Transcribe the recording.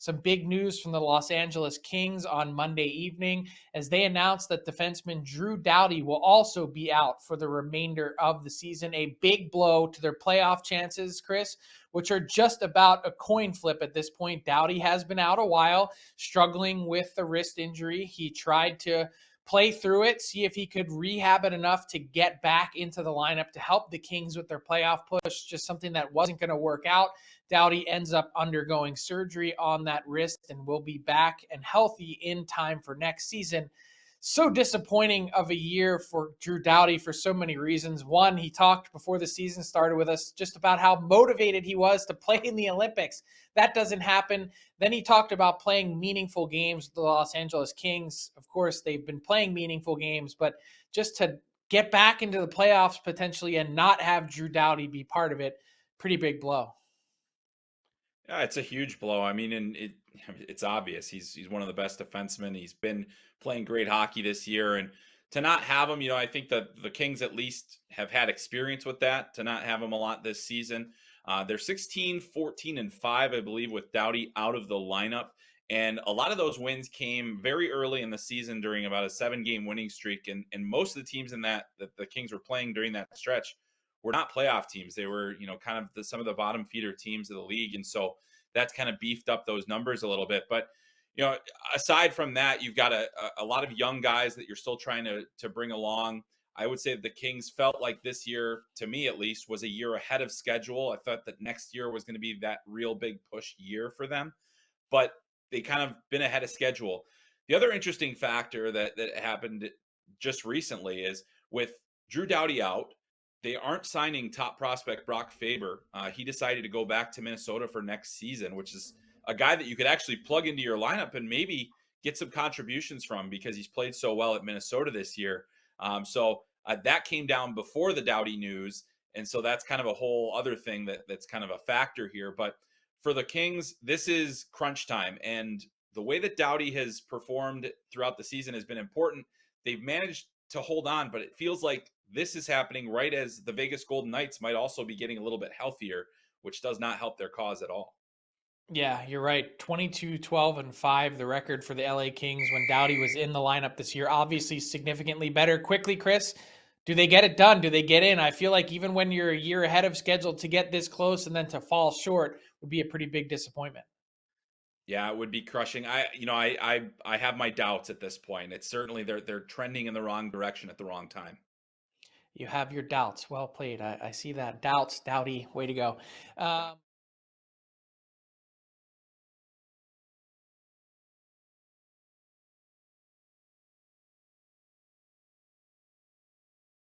some big news from the Los Angeles Kings on Monday evening as they announced that defenseman Drew Doughty will also be out for the remainder of the season. A big blow to their playoff chances, Chris, which are just about a coin flip at this point. Doughty has been out a while, struggling with the wrist injury. He tried to play through it, see if he could rehab it enough to get back into the lineup to help the Kings with their playoff push, just something that wasn't going to work out. Doughty ends up undergoing surgery on that wrist and will be back and healthy in time for next season. So disappointing of a year for Drew Doughty for so many reasons. One, he talked before the season started with us just about how motivated he was to play in the Olympics. That doesn't happen. Then he talked about playing meaningful games with the Los Angeles Kings. Of course, they've been playing meaningful games, but just to get back into the playoffs potentially and not have Drew Doughty be part of it, pretty big blow. Yeah, it's a huge blow. I mean, and it's obvious he's one of the best defensemen. He's been playing great hockey this year, and to not have him, I think that the Kings at least have had experience with that. To not have him a lot this season, they're 16, 14, and 5, I believe, with Doughty out of the lineup. And a lot of those wins came very early in the season during about a 7-game winning streak. And most of the teams in that the Kings were playing during that stretch were not playoff teams. They were, kind of some of the bottom feeder teams of the league. And so that's kind of beefed up those numbers a little bit. But, aside from that, you've got a lot of young guys that you're still trying to bring along. I would say that the Kings felt like this year, to me at least, was a year ahead of schedule. I thought that next year was going to be that real big push year for them, but they kind of been ahead of schedule. The other interesting factor that happened just recently is with Drew Doughty out, they aren't signing top prospect Brock Faber. He decided to go back to Minnesota for next season, which is a guy that you could actually plug into your lineup and maybe get some contributions from because he's played so well at Minnesota this year. So that came down before the Doughty news. And so that's kind of a whole other thing that's kind of a factor here. But for the Kings, this is crunch time. And the way that Doughty has performed throughout the season has been important. They've managed to hold on, but it feels like this is happening right as the Vegas Golden Knights might also be getting a little bit healthier, which does not help their cause at all. Yeah, you're right. 22, 12, and 5, the record for the LA Kings when Doughty was in the lineup this year. Obviously, significantly better. Quickly, Chris, do they get it done? Do they get in? I feel like even when you're a year ahead of schedule, to get this close and then to fall short would be a pretty big disappointment. Yeah, it would be crushing. I have my doubts at this point. It's certainly they're trending in the wrong direction at the wrong time. You have your doubts. Well played. I see that. Doubts, Doughty, way to go.